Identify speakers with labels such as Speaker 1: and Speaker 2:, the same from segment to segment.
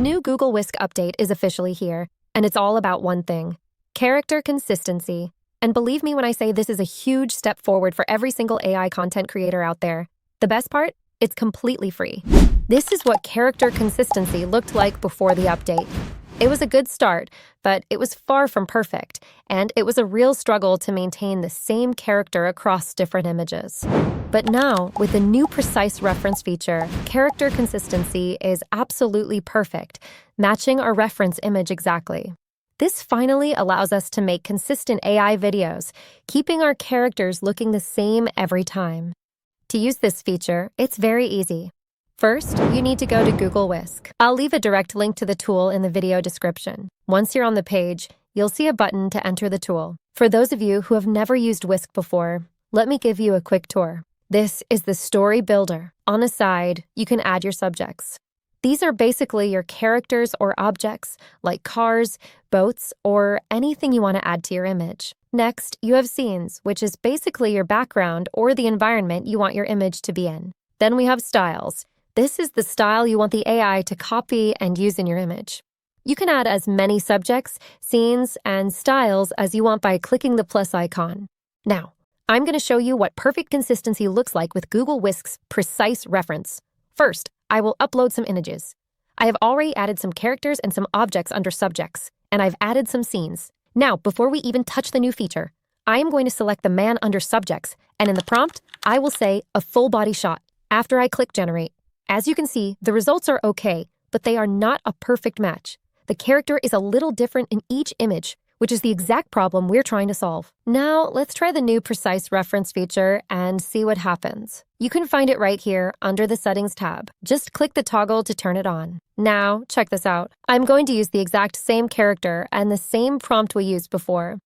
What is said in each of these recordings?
Speaker 1: new Google Whisk update is officially here, and it's all about one thing: character consistency. And believe me when I say this is a huge step forward for every single AI content creator out there. The best part? It's completely free. This is what character consistency looked like before the update. It was a good start, but it was far from perfect, and it was a real struggle to maintain the same character across different images. But now, with the new precise reference feature, character consistency is absolutely perfect, matching our reference image exactly. This finally allows us to make consistent AI videos, keeping our characters looking the same every time. To use this feature, it's very easy. First, you need to go to Google Whisk. I'll leave a direct link to the tool in the video description. Once you're on the page, you'll see a button to enter the tool. For those of you who have never used Whisk before, let me give you a quick tour. This is the story builder. On the side, you can add your subjects. These are basically your characters or objects, like cars, boats, or anything you want to add to your image. Next, you have scenes, which is basically your background or the environment you want your image to be in. Then we have styles. This is the style you want the AI to copy and use in your image. You can add as many subjects, scenes, and styles as you want by clicking the plus icon. Now, I'm going to show you what perfect consistency looks like with Google Whisk's precise reference. First, I will upload some images. I have already added some characters and some objects under subjects, and I've added some scenes. Now, before we even touch the new feature, I am going to select the man under subjects, and in the prompt, I will say a full body shot after I click generate. As you can see, the results are okay, but they are not a perfect match. The character is a little different in each image, which is the exact problem we're trying to solve. Now, let's try the new precise reference feature and see what happens. You can find it right here under the Settings tab. Just click the toggle to turn it on. Now, check this out. I'm going to use the exact same character and the same prompt we used before.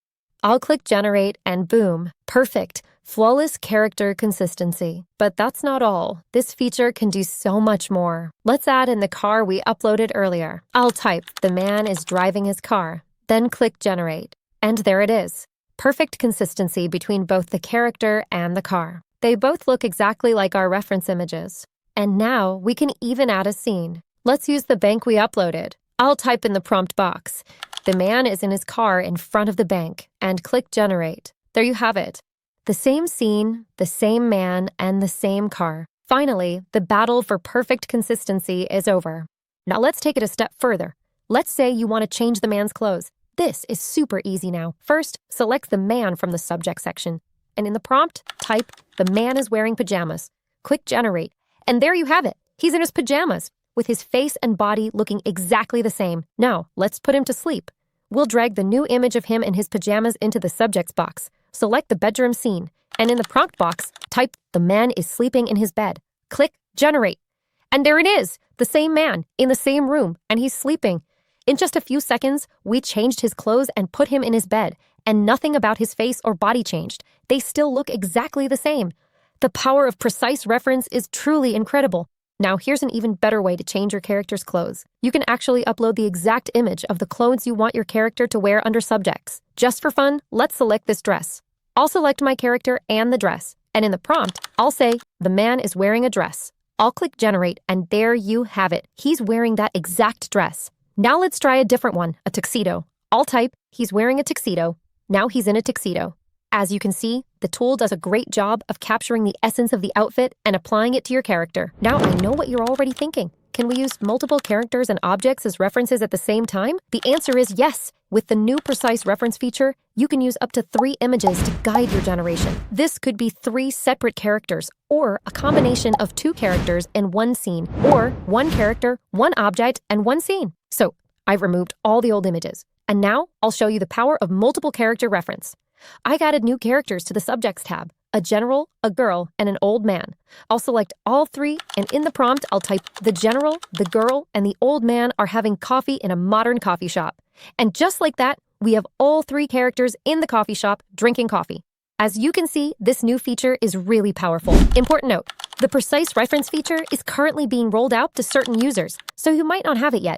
Speaker 1: I'll click Generate and boom, perfect, flawless character consistency. But that's not all. This feature can do so much more. Let's add in the car we uploaded earlier. I'll type, "The man is driving his car." Then click Generate. And there it is. Perfect consistency between both the character and the car. They both look exactly like our reference images. And now we can even add a scene. Let's use the bank we uploaded. I'll type in the prompt box, "The man is in his car in front of the bank," and click Generate. There you have it. The same scene, the same man, and the same car. Finally, the battle for perfect consistency is over. Now let's take it a step further. Let's say you want to change the man's clothes. This is super easy now. First, select the man from the subject section. And in the prompt, type, "The man is wearing pajamas." Click Generate. And there you have it. He's in his pajamas, with his face and body looking exactly the same. Now, let's put him to sleep. We'll drag the new image of him in his pajamas into the subjects box. Select the bedroom scene, and in the prompt box, type, "The man is sleeping in his bed." Click Generate. And there it is, the same man, in the same room, and he's sleeping. In just a few seconds, we changed his clothes and put him in his bed, and nothing about his face or body changed. They still look exactly the same. The power of precise reference is truly incredible. Now, here's an even better way to change your character's clothes. You can actually upload the exact image of the clothes you want your character to wear under subjects. Just for fun, let's select this dress. I'll select my character and the dress, and in the prompt, I'll say, "The man is wearing a dress." I'll click Generate, and there you have it. He's wearing that exact dress. Now let's try a different one, a tuxedo. I'll type, "He's wearing a tuxedo." Now he's in a tuxedo. As you can see, the tool does a great job of capturing the essence of the outfit and applying it to your character. Now I know what you're already thinking. Can we use multiple characters and objects as references at the same time? The answer is yes. With the new precise reference feature, you can use up to 3 images to guide your generation. This could be 3 separate characters, or a combination of 2 characters in one scene, or 1 character, 1 object, and 1 scene. So I've removed all the old images. And now I'll show you the power of multiple character reference. I added new characters to the Subjects tab, a general, a girl, and an old man. I'll select all 3, and in the prompt, I'll type, "The general, the girl, and the old man are having coffee in a modern coffee shop." And just like that, we have all 3 characters in the coffee shop drinking coffee. As you can see, this new feature is really powerful. Important note, the precise reference feature is currently being rolled out to certain users, so you might not have it yet.